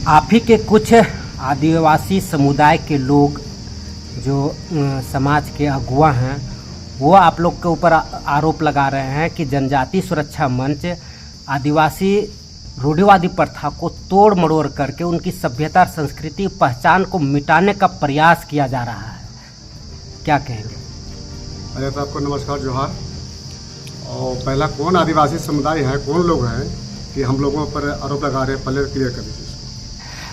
आप ही के कुछ आदिवासी समुदाय के लोग जो समाज के अगुआ हैं वो आप लोग के ऊपर आरोप लगा रहे हैं कि जनजाति सुरक्षा मंच आदिवासी रूढ़िवादी प्रथा को तोड़ मरोड़ करके उनकी सभ्यता, संस्कृति, पहचान को मिटाने का प्रयास किया जा रहा है। क्या कहेंगे? पहले तो आपको नमस्कार, जोहार। और पहला कौन आदिवासी समुदाय है, कौन लोग हैं कि हम लोगों पर आरोप लगा रहे हैं, पहले क्लियर कर दीजिए इसको।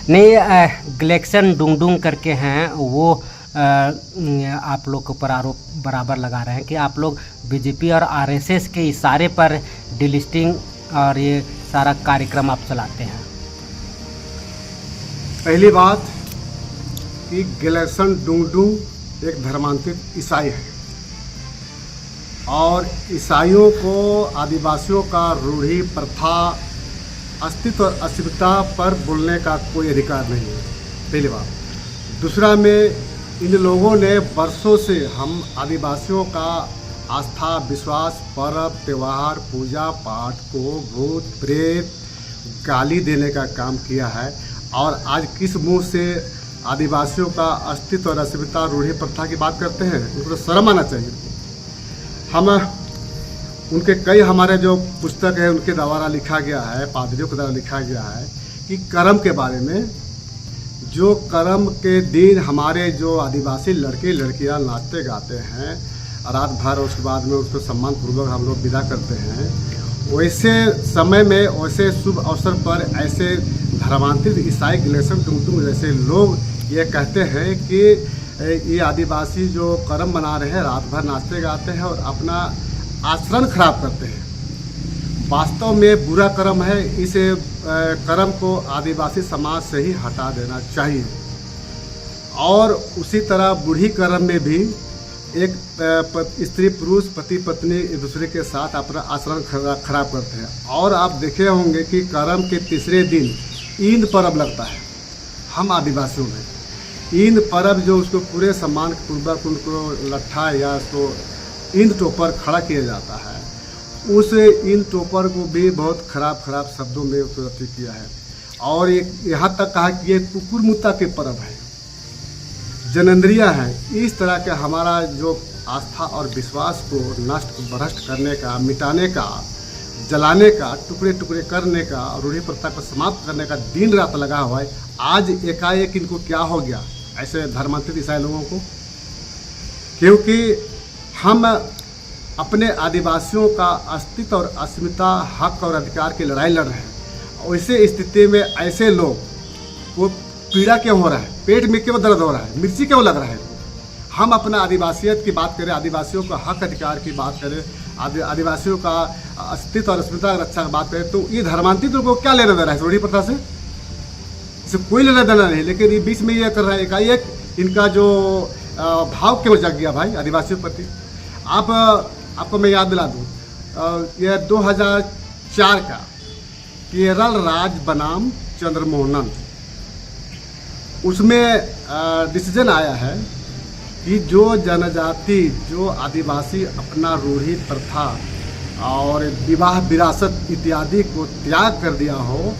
नहीं, ग्लेक्सन डुंगडुंग करके हैं वो आप लोग के ऊपर आरोप बराबर लगा रहे हैं कि आप लोग बीजेपी और आरएसएस के इशारे पर डिलिस्टिंग और ये सारा कार्यक्रम आप चलाते हैं। पहली बात कि ग्लेक्सन डुंगडुंग एक धर्मांतरित ईसाई है और ईसाइयों को आदिवासियों का रूढ़ी प्रथा, अस्तित्व और अस्मिता पर बोलने का कोई अधिकार नहीं है, पहली बात। दूसरा में इन लोगों ने वर्षों से हम आदिवासियों का आस्था, विश्वास, पर्व, त्यौहार, पूजा पाठ को भूत प्रेत गाली देने का काम किया है। और आज किस मुंह से आदिवासियों का अस्तित्व और अस्मिता, रूढ़ी प्रथा की बात करते हैं? उनको तो शर्म आना चाहिए। हम उनके कई हमारे जो पुस्तक है उनके द्वारा लिखा गया है, पादरियों के द्वारा लिखा गया है कि कर्म के बारे में, जो कर्म के दिन हमारे जो आदिवासी लड़के लड़कियां नाचते गाते हैं रात भर, उसके बाद में उसको सम्मान पूर्वक हम लोग विदा करते हैं, वैसे समय में, वैसे शुभ अवसर पर ऐसे धर्मांतरित ईसाई ग्लेक्सन डुंगडुंग जैसे लोग ये कहते हैं कि ये आदिवासी जो कर्म मना रहे हैं, रात भर नाचते गाते हैं और अपना आचरण खराब करते हैं। वास्तव में बुरा कर्म है। इस कर्म को आदिवासी समाज से ही हटा देना चाहिए। और उसी तरह बूढ़ी कर्म में भी एक स्त्री पुरुष पति पत्नी एक दूसरे के साथ अपना आचरण खराब करते हैं। और आप देखे होंगे कि कर्म के तीसरे दिन ईद पर्व लगता है हम आदिवासियों में। ईद पर्व जो उसको पूरे सम्मान पूर्वक उनको लट्ठा या उसको ईद टोपर खड़ा किया जाता है, उस ईद टोपर को भी बहुत खराब शब्दों में उपयोग किया है। और यहाँ तक कहा कि ये कुकुर मुत्ता के पर्व है, जनेंद्रिया है। इस तरह के हमारा जो आस्था और विश्वास को नष्ट भ्रष्ट करने का, मिटाने का, जलाने का, टुकड़े टुकड़े करने का, रूढ़ी प्रथा को समाप्त करने का दिन रात लगा हुआ है। आज एकाएक इनको क्या हो गया ऐसे धर्मांतरित ईसाई लोगों को? क्योंकि हम अपने आदिवासियों का अस्तित्व और अस्मिता, हक और अधिकार की लड़ाई लड़ रहे हैं। वैसे स्थिति में ऐसे लोग को पीड़ा क्यों हो रहा है, पेट में क्यों दर्द हो रहा है, मिर्ची क्यों लग रहा है? हम अपना आदिवासियत की बात करें, आदिवासियों का हक अधिकार की बात करें, आदिवासियों का अस्तित्व और अस्मिता रक्षा की बात करें, तो ये धर्मांतरित लोगों को क्या लेना देना है रूढ़ी प्रथा से? इसे कोई लेना देना नहीं। लेकिन ये बीच में ये कर रहा है एकाएक, इनका जो भाव क्यों जग गया भाई आदिवासियों के प्रति? आपको मैं याद दिला दूँ, यह 2004 का केरल राज्य बनाम चंद्रमोहनन, उसमें डिसीजन आया है कि जो जनजाति, जो आदिवासी अपना रूढ़ी प्रथा और विवाह विरासत इत्यादि को त्याग कर दिया हो,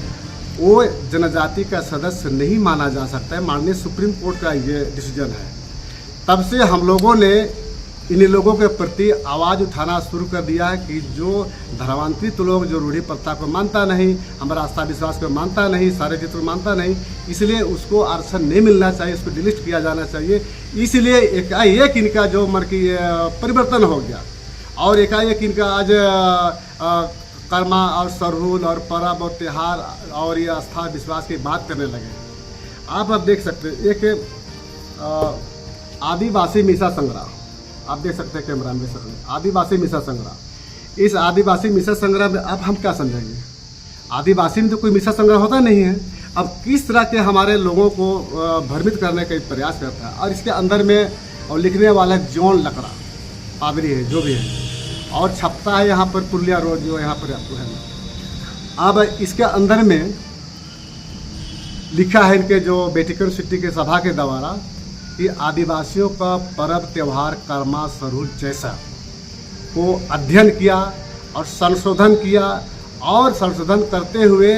वो जनजाति का सदस्य नहीं माना जा सकता है। माननीय सुप्रीम कोर्ट का ये डिसीजन है। तब से हम लोगों ने इन लोगों के प्रति आवाज़ उठाना शुरू कर दिया है कि जो धर्मांतरित लोग, जो रूढ़ी प्रथा को मानता नहीं, हमारा आस्था विश्वास को मानता नहीं, सारे चित्र को मानता नहीं, इसलिए उसको आरक्षण नहीं मिलना चाहिए, उसको डिलिस्ट किया जाना चाहिए। इसलिए एकाएक इनका जो परिवर्तन हो गया और एकाएक इनका आज कर्मा और सरहुल और पर्व और त्यौहार और ये आस्था विश्वास की बात करने लगे। आप अब देख सकते हैं एक आदिवासी मिसा संग्रह, आप देख सकते हैं कैमरा में, आदिवासी मिसा संग्रह। इस आदिवासी मिसा संग्रह में अब हम क्या समझेंगे? आदिवासी में तो कोई मिसा संग्रह होता नहीं है। अब किस तरह के हमारे लोगों को भ्रमित करने का प्रयास करता है। और इसके अंदर में और लिखने वाला जॉन लकड़ा पादरी है, जो भी है, और छपता है यहाँ पर पुरलिया रोड जो यहाँ पर आपको है। अब इसके अंदर में लिखा है इनके जो वेटिकन सिटी के सभा के द्वारा कि आदिवासियों का पर्व त्यौहार कर्मा स्वरूप जैसा को अध्ययन किया और संशोधन किया, और संशोधन करते हुए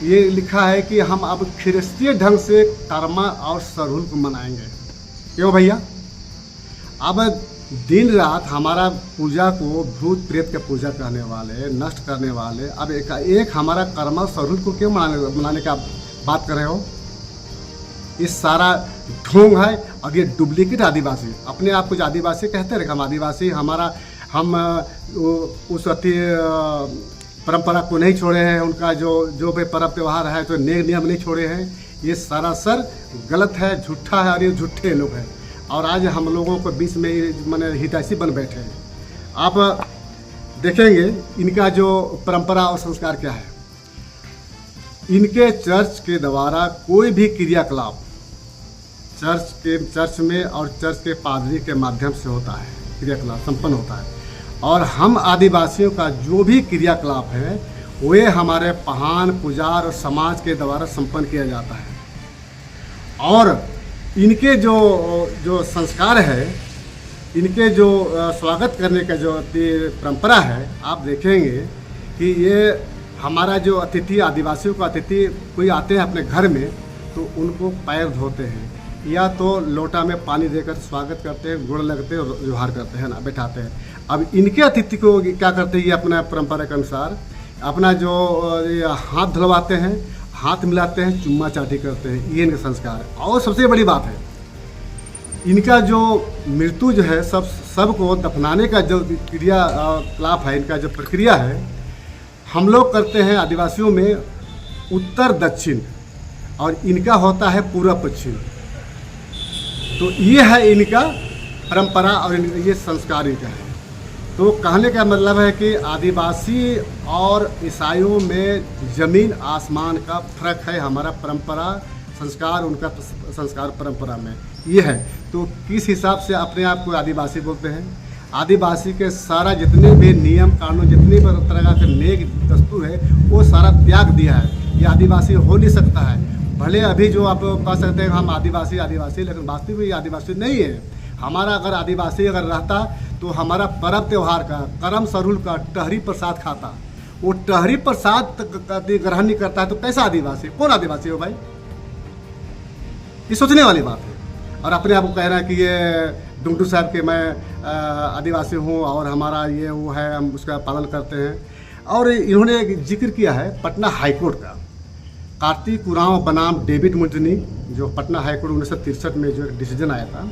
ये लिखा है कि हम अब ख्रिस्तीय ढंग से कर्मा और सरहुल को मनाएंगे। क्यों भैया? अब दिन रात हमारा पूजा को भूत प्रेत का पूजा करने वाले, नष्ट करने वाले, अब एक हमारा कर्मा सरहुल को क्यों मनाने का बात कर रहे हो? ये सारा ढोंग है और ये डुप्लीकेट आदिवासी, अपने आप को जो आदिवासी कहते हैं, हम आदिवासी, हम उस अति परंपरा को नहीं छोड़े हैं, उनका जो भी पर्व त्यौहार है तो नियम नहीं छोड़े हैं। ये सरासर गलत है, झूठा है और ये झूठे लोग हैं। और आज हम लोगों को बीच में माने हितैषी बन बैठे हैं। आप देखेंगे इनका जो परंपरा और संस्कार क्या है। इनके चर्च के द्वारा कोई भी क्रियाकलाप चर्च में और चर्च के पादरी के माध्यम से होता है, क्रियाकलाप संपन्न होता है। और हम आदिवासियों का जो भी क्रियाकलाप है वे हमारे पहान, पुजार और समाज के द्वारा संपन्न किया जाता है। और इनके जो संस्कार है, इनके जो स्वागत करने का जो परंपरा है, आप देखेंगे कि ये हमारा जो अतिथि, आदिवासियों का अतिथि कोई आते हैं अपने घर में तो उनको पैर धोते हैं या तो लोटा में पानी देकर स्वागत करते हैं, गुड़ लगते हैं, जोहार करते हैं ना, बैठाते हैं। अब इनके अतिथि को क्या करते हैं, ये अपना परंपरा के अनुसार अपना जो हाथ धुलवाते हैं, हाथ मिलाते हैं, चुम्मा चाटी करते हैं। ये इनका संस्कार है। और सबसे बड़ी बात है, इनका जो मृत्यु जो है, सबको दफनाने का जो क्रियाकलाप है, इनका जो प्रक्रिया है, हम लोग करते हैं आदिवासियों में उत्तर दक्षिण और इनका होता है पूर्व पश्चिम। तो ये है इनका परंपरा और ये संस्कार इनका है। तो कहने का मतलब है कि आदिवासी और ईसाइयों में ज़मीन आसमान का फर्क है। हमारा परंपरा संस्कार, उनका संस्कार परंपरा में ये है। तो किस हिसाब से अपने आप को आदिवासी बोलते हैं? आदिवासी के सारा जितने भी नियम कानून, जितने भी तरह के नेक दस्तूर है, वो सारा त्याग दिया है। ये आदिवासी हो नहीं सकता है। भले अभी जो आप कह सकते हैं हम आदिवासी, लेकिन वास्तविक में ये आदिवासी नहीं है। हमारा अगर आदिवासी अगर रहता तो हमारा पर्व त्यौहार का, करम सरहुल का टहरी प्रसाद खाता। वो टहरी प्रसाद ग्रहण नहीं करता है तो कैसा आदिवासी? कौन आदिवासी हो भाई? ये सोचने वाली बात है। और अपने आप को कह रहा है कि ये डुंगडू साहब के मैं आदिवासी हूँ और हमारा ये वो है, हम उसका पालन करते हैं। और इन्होंने एक जिक्र किया है पटना हाईकोर्ट का, कार्तिक उरांव बनाम डेविड मुंजनी, जो पटना हाईकोर्ट 1963 में जो एक डिसीजन आया था,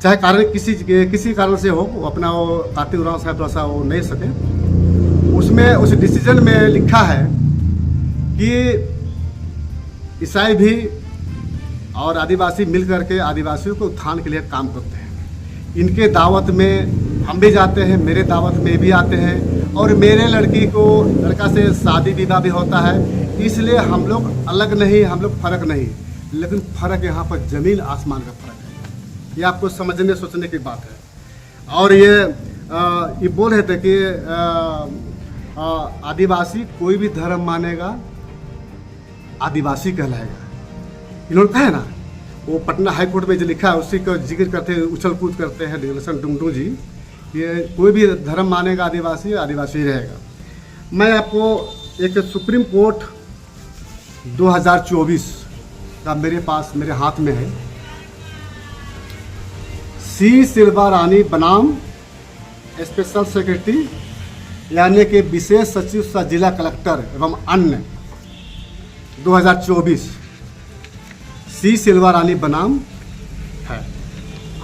चाहे कारण किसी कारण से हो, वो अपना वो कार्तिक उरांव साहब थोड़ा सा वो नहीं सके, उसमें उस डिसीजन में लिखा है कि ईसाई भी और आदिवासी मिल करके आदिवासियों के उत्थान के लिए काम करते हैं। इनके दावत में हम भी जाते हैं, मेरे दावत में भी आते हैं, और मेरे लड़का से शादी विवाह भी होता है। इसलिए हम लोग अलग नहीं, हम लोग फर्क नहीं, लेकिन फ़र्क यहाँ पर ज़मीन आसमान का फ़र्क है। ये आपको समझने सोचने की बात है। और ये बोल रहे थे कि आदिवासी कोई भी धर्म मानेगा आदिवासी कहलाएगा। इन्होंने कहा है ना, वो पटना हाईकोर्ट में जो लिखा है उसी का जिक्र करते हैं, उछल कूद करते हैं डिग्रेशन डुंगडू जी, ये कोई भी धर्म मानेगा आदिवासी, आदिवासी रहेगा। मैं आपको एक सुप्रीम कोर्ट 2024 का मेरे हाथ में है। सी सिल्वा रानी बनाम स्पेशल सेक्रेटरी यानी कि विशेष सचिव सह जिला कलेक्टर एवं अन्य 2024 सी सिल्वा रानी बनाम है।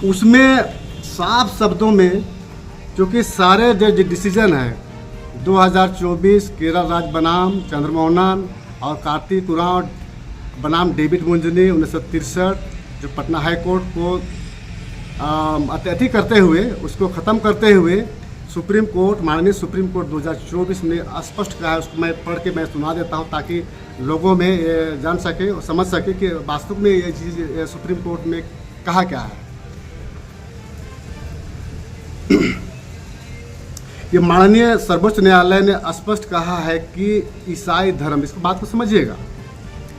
उसमें साफ शब्दों में, क्योंकि सारे जो डिसीजन हैं 2024 केरल राज्य बनाम चंद्रमोहन और कार्तिक उरांव बनाम डेविड मुंजनी 1963, जो पटना हाई कोर्ट को अति करते हुए, उसको ख़त्म करते हुए सुप्रीम कोर्ट, माननीय सुप्रीम कोर्ट 2024 ने स्पष्ट कहा है। उसको मैं पढ़ के मैं सुना देता हूँ ताकि लोगों में ये जान सके और समझ सके कि वास्तव में ये चीज़ सुप्रीम कोर्ट में कहा क्या है। ये माननीय सर्वोच्च न्यायालय ने स्पष्ट कहा है कि ईसाई धर्म, इसको बात को समझिएगा,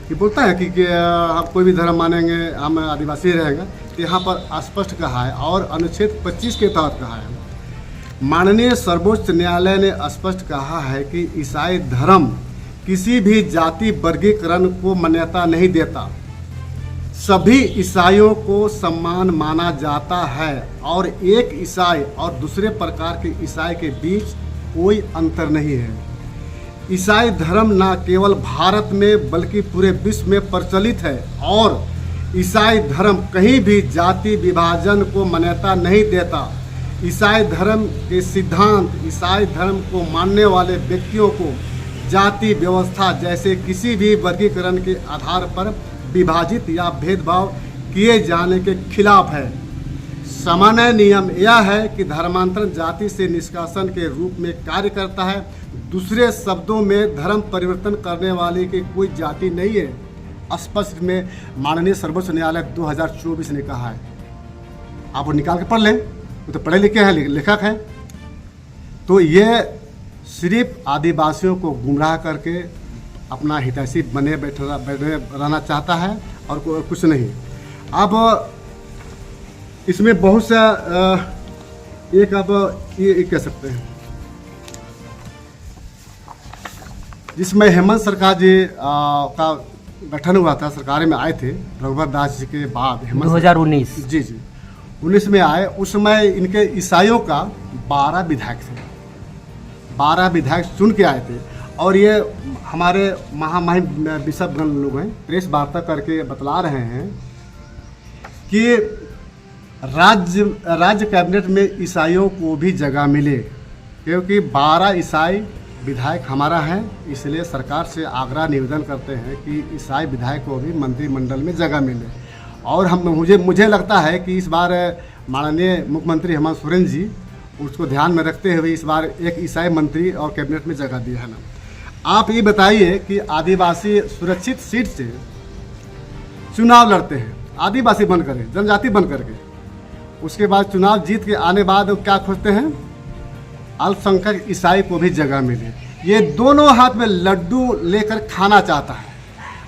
ये बोलता है कि हम कोई भी धर्म मानेंगे, हम आदिवासी रहेंगे, तो यहाँ पर स्पष्ट कहा है। और अनुच्छेद 25 के तहत कहा है, माननीय सर्वोच्च न्यायालय ने स्पष्ट कहा है कि ईसाई धर्म किसी भी जाति वर्गीकरण को मान्यता नहीं देता। सभी ईसाइयों को समान माना जाता है और एक ईसाई और दूसरे प्रकार के ईसाई के बीच कोई अंतर नहीं है। ईसाई धर्म न केवल भारत में बल्कि पूरे विश्व में प्रचलित है और ईसाई धर्म कहीं भी जाति विभाजन को मान्यता नहीं देता। ईसाई धर्म के सिद्धांत ईसाई धर्म को मानने वाले व्यक्तियों को जाति व्यवस्था जैसे किसी भी वर्गीकरण के आधार पर विभाजित या भेदभाव किए जाने के खिलाफ है। सामान्य नियम यह है कि धर्मांतरण जाति से निष्कासन के रूप में कार्य करता है। दूसरे शब्दों में धर्म परिवर्तन करने वाले की कोई जाति नहीं है। स्पष्ट में माननीय सर्वोच्च न्यायालय 2024 ने कहा है। आप वो निकाल के पढ़ लें, वो तो पढ़े लिखे हैं, लेखक हैं। तो ये सिर्फ आदिवासियों को गुमराह करके अपना हितैषी बने बैठे रहना चाहता है और कुछ नहीं। अब इसमें बहुत सा एक अब ये कह सकते हैं, जिसमें हेमंत सरकार जी का गठन हुआ था, सरकार में आए थे रघुवर दास जी के बाद। 2019 जी 19 में आए। उस समय इनके ईसाइयों का 12 विधायक थे, 12 विधायक चुन के आए थे। और ये हमारे महामहिम बिशपगण लोग हैं, प्रेस वार्ता करके बतला रहे हैं कि राज्य कैबिनेट में ईसाइयों को भी जगह मिले, क्योंकि 12 ईसाई विधायक हमारा है। इसलिए सरकार से आग्रह निवेदन करते हैं कि ईसाई विधायक को भी मंत्रिमंडल में जगह मिले। और मुझे लगता है कि इस बार माननीय मुख्यमंत्री हेमंत सोरेन जी उसको ध्यान में रखते हुए इस बार एक ईसाई मंत्री और कैबिनेट में जगह दी है ना। आप ये बताइए कि आदिवासी सुरक्षित सीट से चुनाव लड़ते हैं, आदिवासी बन करके, जनजाति बन करके, उसके बाद चुनाव जीत के आने बाद वो क्या खोजते हैं, अल्पसंख्यक ईसाई को भी जगह मिले। ये दोनों हाथ में लड्डू लेकर खाना चाहता है।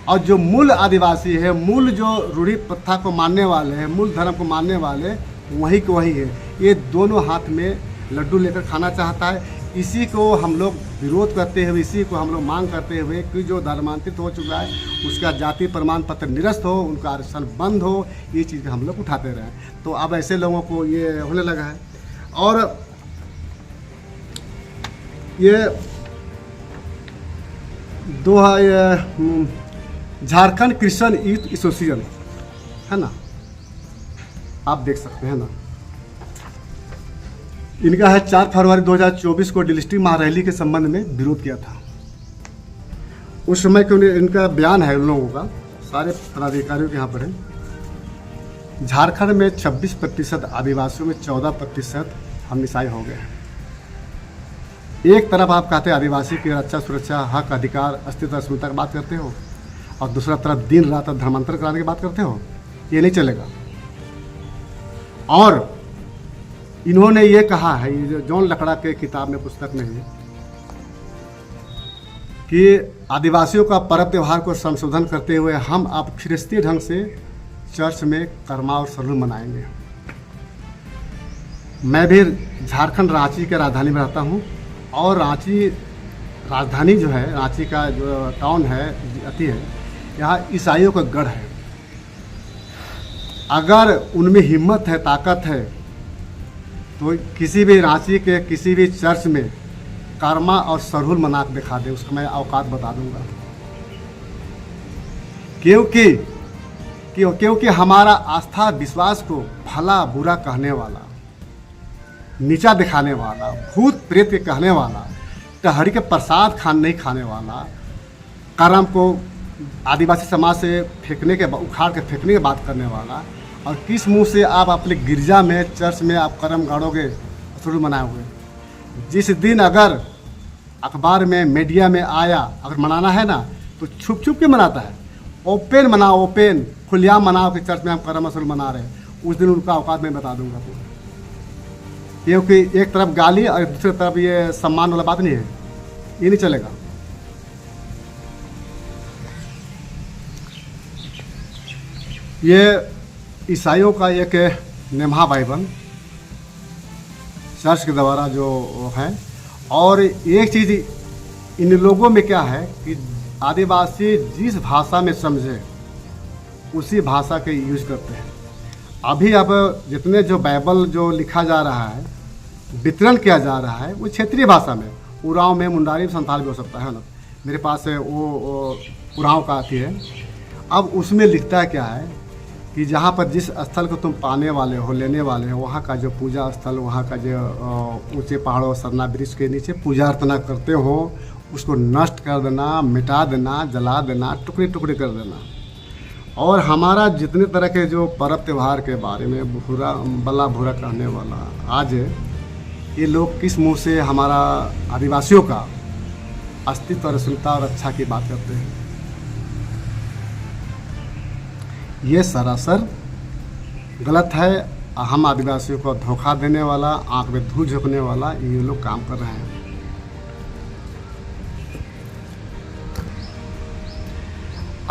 और जो मूल आदिवासी है, मूल जो रूढ़ी प्रथा को मानने वाले हैं, मूल धर्म को मानने वाले वही को वही है। ये दोनों हाथ में लड्डू लेकर खाना चाहता है। इसी को हम लोग विरोध करते हुए, इसी को हम लोग मांग करते हुए कि जो धर्मांतरित हो चुका है उसका जाति प्रमाण पत्र निरस्त हो, उनका आरक्षण बंद हो, ये चीज़ हम लोग उठाते रहे। तो अब ऐसे लोगों को ये होने लगा है। और ये झारखंड क्रिश्चियन यूथ एसोसिएशन है ना, आप देख सकते हैं ना, इनका है 4 फरवरी 2024 को डिस्ट्रिक्ट महारैली के संबंध में विरोध किया था। उस समय के इनका बयान है उन लोगों का, सारे पदाधिकारियों के यहाँ पर है। झारखंड में 26% आदिवासियों में 14% हम ईसाई हो गए हैं। एक तरफ आप कहते हैं आदिवासी की रक्षा सुरक्षा हक अधिकार अस्तित्व अस्मिता की बात करते हो और दूसरा तरफ दिन रात धर्मांतर कराने की बात करते हो, ये नहीं चलेगा। और इन्होंने ये कहा है, ये जॉन लकड़ा के किताब में, पुस्तक में है कि आदिवासियों का पर्व त्यौहार को संशोधन करते हुए हम अब ख्रिस्ती ढंग से चर्च में कर्मा और सरूल मनाएंगे। मैं भी झारखंड रांची के राजधानी में रहता हूँ और रांची राजधानी जो है, रांची का जो टाउन है अति है, यहाँ ईसाइयों का गढ़ है। अगर उनमें हिम्मत है, ताकत है, तो किसी भी रांची के किसी भी चर्च में कर्मा और सरहुल मना के दिखा दे, उसका मैं औकात बता दूंगा। क्योंकि हमारा आस्था विश्वास को भला बुरा कहने वाला, नीचा दिखाने वाला, भूत प्रेत के कहने वाला, टहरी के प्रसाद नहीं खाने वाला, कर्म को आदिवासी समाज से फेंकने के, उखाड़ के फेंकने की बात करने वाला, और किस मुंह से आप अपने गिरजा में, चर्च में आप कर्म गाड़ोगे, शुरू मनाए हुए। जिस दिन अगर अखबार में, मीडिया में आया, अगर मनाना है ना तो छुप छुप के मनाता है। ओपन मनाओ, ओपन खुलेआम मनाओ कि चर्च में हम कर्म असल मना रहे हैं, उस दिन उनका औकात मैं बता दूंगा। क्योंकि एक तरफ गाली और दूसरी तरफ ये सम्मान वाला बात नहीं है, ये नहीं चलेगा। ये ईसाइयों का एक नेमहा बाइबल चर्च के द्वारा जो है। और एक चीज़ इन लोगों में क्या है कि आदिवासी जिस भाषा में समझे उसी भाषा के यूज करते हैं। अभी अब जितने जो बाइबल जो लिखा जा रहा है, वितरण किया जा रहा है, वो क्षेत्रीय भाषा में, उरांव में, मुंडारी में, संथाल भी हो सकता है ना। मेरे पास वो उरांव का आती है। अब उसमें लिखता है क्या है कि जहाँ पर जिस स्थल को तुम पाने वाले हो, लेने वाले हो, वहाँ का जो पूजा स्थल, वहाँ का जो ऊंचे पहाड़ों, सरना वृक्ष के नीचे पूजा अर्चना करते हो, उसको नष्ट कर देना, मिटा देना, जला देना, टुकड़े टुकड़े कर देना। और हमारा जितने तरह के जो पर्व त्यौहार के बारे में भूरा बला भूरा कहने वाला, आज ये लोग किस मुंह से हमारा आदिवासियों का अस्तित्व और अस्मिता और अच्छा की बात करते हैं। ये सरासर गलत है। हम आदिवासियों को धोखा देने वाला, आंख में धूल झोंकने वाला ये लोग काम कर रहे हैं।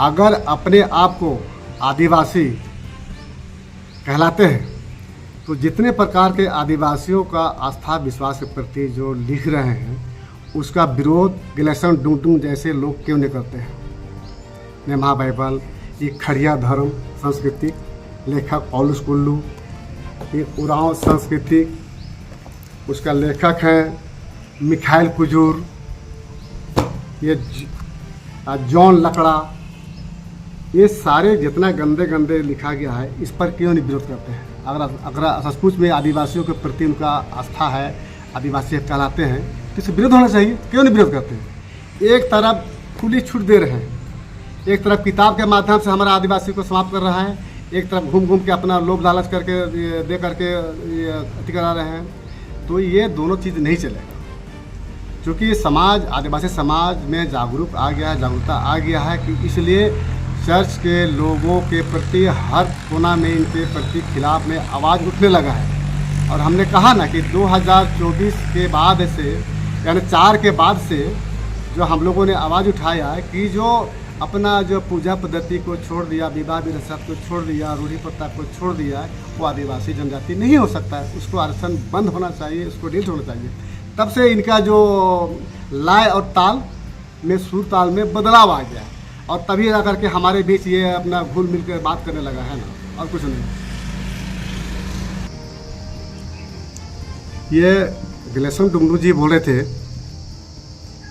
अगर अपने आप को आदिवासी कहलाते हैं तो जितने प्रकार के आदिवासियों का आस्था विश्वास के प्रति जो लिख रहे हैं, उसका विरोध गिलेसन डूंडूं जैसे लोग क्यों नहीं करते हैं। ने महाबाइबल, ये खड़िया धर्म सांस्कृतिक लेखक पौलुस कुल्लू, ये उरांव सांस्कृतिक, उसका लेखक है मिखाइल कुजूर, ये जॉन लकड़ा, ये सारे जितना गंदे गंदे लिखा गया है, इस पर क्यों नहीं विरोध करते हैं। अगर सचमुच में आदिवासियों के प्रति उनका आस्था है, आदिवासी कहलाते हैं, तो इससे विरोध होना चाहिए। क्यों नहीं विरोध करते हैं। एक तरफ खुली छूट दे रहे हैं, एक तरफ किताब के माध्यम से हमारा आदिवासी को समाप्त कर रहा है, एक तरफ घूम घूम के अपना लोभ लालच करके दे करके अति करा रहे हैं। तो ये दोनों चीज़ नहीं चलेगा, क्योंकि समाज, आदिवासी समाज में जागरूक आ गया है, जागरूकता आ गया है कि इसलिए चर्च के लोगों के प्रति हर कोना में इनके प्रति खिलाफ में आवाज़ उठने लगा है। और हमने कहा ना कि 2024 के बाद से, यानी 4 के बाद से जो हम लोगों ने आवाज़ उठाया है कि जो अपना जो पूजा पद्धति को छोड़ दिया, विवाह विरासत को छोड़ दिया, रूढ़ी प्रथा को छोड़ दिया है, वो आदिवासी जनजाति नहीं हो सकता है। उसको आरक्षण बंद होना चाहिए, उसको डिलीट होना चाहिए। तब से इनका जो लय और ताल में, सुर ताल में बदलाव आ गया है, और तभी जा करके हमारे बीच ये अपना घुल मिल कर बात करने लगा है ना, और कुछ नहीं। ये गिलेसन डुंगडू जी बोल रहे थे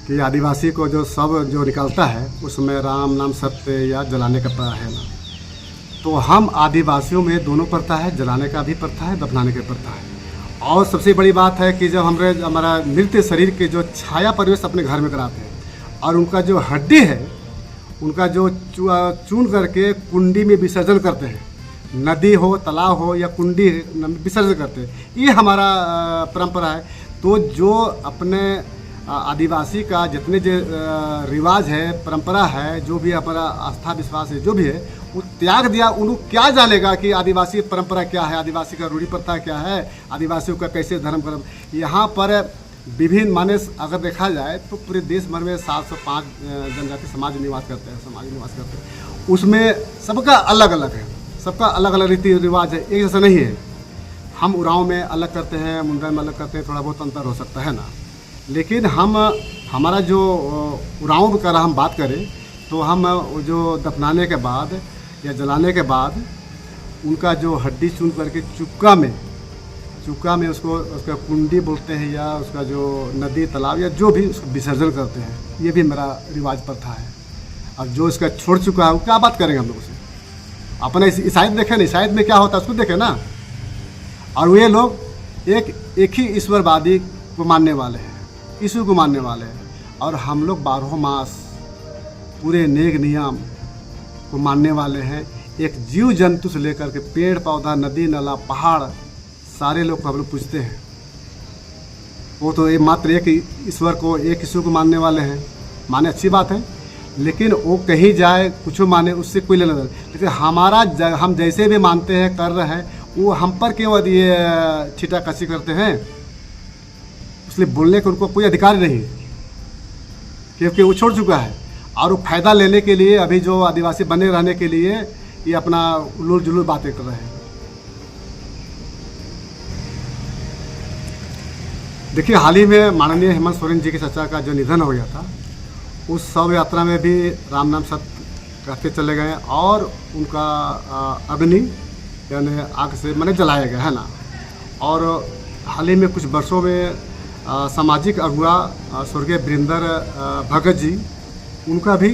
कि आदिवासी को जो सब जो निकलता है उसमें राम नाम सत्य या जलाने का प्रथा है ना। तो हम आदिवासियों में दोनों प्रथा है, जलाने का भी प्रथा है, दफनाने का प्रथा है। और सबसे बड़ी बात है कि जब हमारा मृत शरीर के जो छाया परिवेश अपने घर में कराते हैं, और उनका जो हड्डी है उनका जो चून करके कुंडी में विसर्जन करते हैं, नदी हो, तालाब हो या कुंडी विसर्जन करते हैं, ये हमारा परंपरा है। तो जो अपने आदिवासी का जितने जो रिवाज है, परंपरा है, जो भी हमारा आस्था विश्वास है, जो भी है, वो त्याग दिया। उनको क्या जानेगा कि आदिवासी परंपरा क्या है, आदिवासी का रूढ़ी प्रथा क्या है, आदिवासियों का कैसे धर्म कर्म। यहाँ पर विभिन्न माने अगर देखा जाए तो पूरे देश भर में 705 जनजाति समाज निवास करते हैं, उसमें सबका अलग अलग है, सबका अलग अलग रीति रिवाज है, एक जैसा नहीं है। हम उरांव में अलग करते हैं, मुंडा में अलग करते हैं, थोड़ा बहुत अंतर हो सकता है ना। लेकिन हमारा जो उरांव का हम बात करें तो हम जो दफनाने के बाद या जलाने के बाद उनका जो हड्डी चुन करके चुक्का में उसका कुंडी बोलते हैं, या उसका जो नदी तालाब या जो भी उसको विसर्जन करते हैं, ये भी मेरा रिवाज प्रथा है। और जो इसका छोड़ चुका है वो क्या बात करेंगे हम लोग से। अपने ईसाइत देखें ना, ईसाइत में क्या होता है उसको देखें ना। और वे लोग एक ही ईश्वरवादी को मानने वाले हैं, यीशु को मानने वाले हैं। और हम लोग 12 मास पूरे नेक नियम को मानने वाले हैं। एक जीव जंतु से लेकर के पेड़ पौधा, नदी नाला, पहाड़, सारे लोग को हम लोग पूछते हैं। वो तो मात्र एक ईश्वर को, एक ईश्वर को मानने वाले हैं। माने अच्छी बात है, लेकिन वो कहीं जाए कुछ माने, उससे कोई लेना देना। लेकिन हम जैसे भी मानते हैं, कर रहे हैं, वो हम पर क्यों ये छीटा कसी करते हैं। इसलिए बोलने का उनको कोई अधिकार नहीं, क्योंकि वो छोड़ चुका है। और वो फ़ायदा लेने के लिए अभी जो आदिवासी बने रहने के लिए ये अपना उलूल जुलूल बातें कर रहे हैं। देखिए, हाल ही में माननीय हेमंत सोरेन जी के चाचा का जो निधन हो गया था, उस शव यात्रा में भी राम नाम सत्य कहते चले गए और उनका अग्नि यानी आग से मैंने जलाया गया है ना। और हाल ही में कुछ वर्षों में सामाजिक अगुआ स्वर्गीय वीरेंद्र भगत जी, उनका भी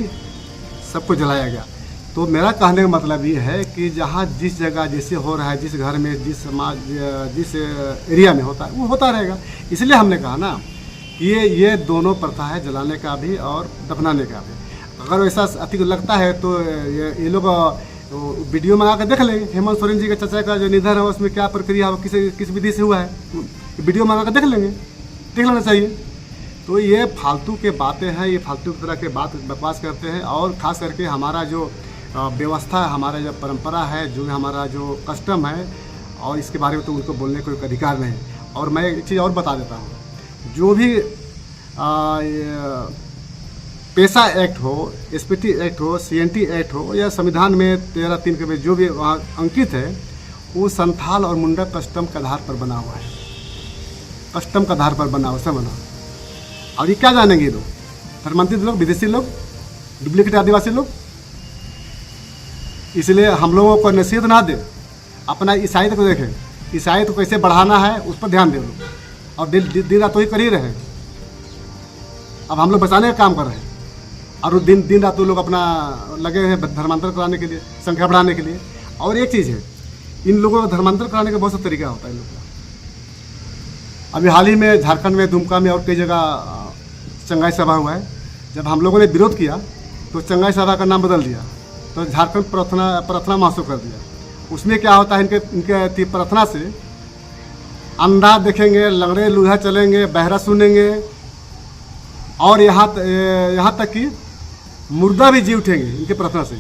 सबको जलाया गया। तो मेरा कहने का मतलब ये है कि जहाँ जिस जगह जैसे हो रहा है, जिस घर में जिस समाज जिस एरिया में होता है वो होता रहेगा। इसलिए हमने कहा ना कि ये दोनों प्रथा है, जलाने का भी और दफनाने का भी। अगर ऐसा अति लगता है तो ये लोग वीडियो मंगा कर देख लेंगे। हेमंत सोरेन जी के चाचा का जो निधन है उसमें क्या प्रक्रिया किस विधि से हुआ है, वीडियो मंगा कर देख लेंगे, देख लेना चाहिए। तो ये फालतू के बातें हैं, ये फालतू की तरह के बात बकवास करते हैं। और ख़ास करके हमारा जो व्यवस्था है, हमारा जो परंपरा है, जो हमारा जो कस्टम है, और इसके बारे में तो उनको बोलने का कोई अधिकार नहीं। और मैं एक चीज़ और बता देता हूँ, जो भी पेशा एक्ट हो, एसपीटी एक्ट हो, सीएनटी एक्ट हो या संविधान में 13(3) के में जो भी वहाँ अंकित है, वो संथाल और मुंडा कस्टम के आधार पर बना हुआ है, कस्टम के आधार पर बना हुआ सब बना। और ये क्या जानेंगे ये लोग, धर्मांतरित लोग, विदेशी लोग, डुप्लीकेट आदिवासी लोग। इसलिए हम लोगों को नसीहत ना दे, अपना ईसाईयत को देखें, ईसाईयत को कैसे बढ़ाना है उस पर ध्यान दे लोग। और दिन रात वही कर ही रहे। अब हम लोग बचाने का काम कर रहे हैं और दिन रात वो लोग अपना लगे हैं धर्मांतर कराने के लिए, संख्या बढ़ाने के लिए। और एक चीज़ है, इन लोगों को धर्मांतर कराने का बहुत सा तरीका होता है इन लोगों का। अभी हाल ही में झारखंड में, दुमका में और कई जगह चंगाई सभा हुआ है। जब हम लोगों ने विरोध किया तो चंगाई सभा का नाम बदल दिया, तो झारखंड प्रार्थना महोत्सव कर दिया। उसमें क्या होता है, इनके प्रार्थना से अंधा देखेंगे, लंगड़े लूल्हा चलेंगे, बहरा सुनेंगे, और यहाँ तक कि मुर्दा भी जी उठेंगे इनके प्रार्थना से।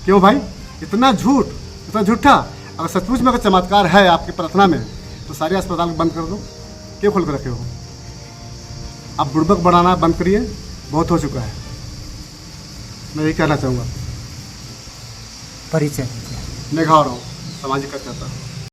क्यों भाई, इतना झूठ, इतना झूठा। अगर सचमुच में अगर चमत्कार है आपकी प्रार्थना में तो सारे अस्पताल बंद कर दो, क्यों खोल कर रखे हो? अब बुड़बक बढ़ाना बंद करिए, बहुत हो चुका है। मैं यही कहना चाहूँगा। परिचय मेघा राव, सामाजिक कार्यकर्ता।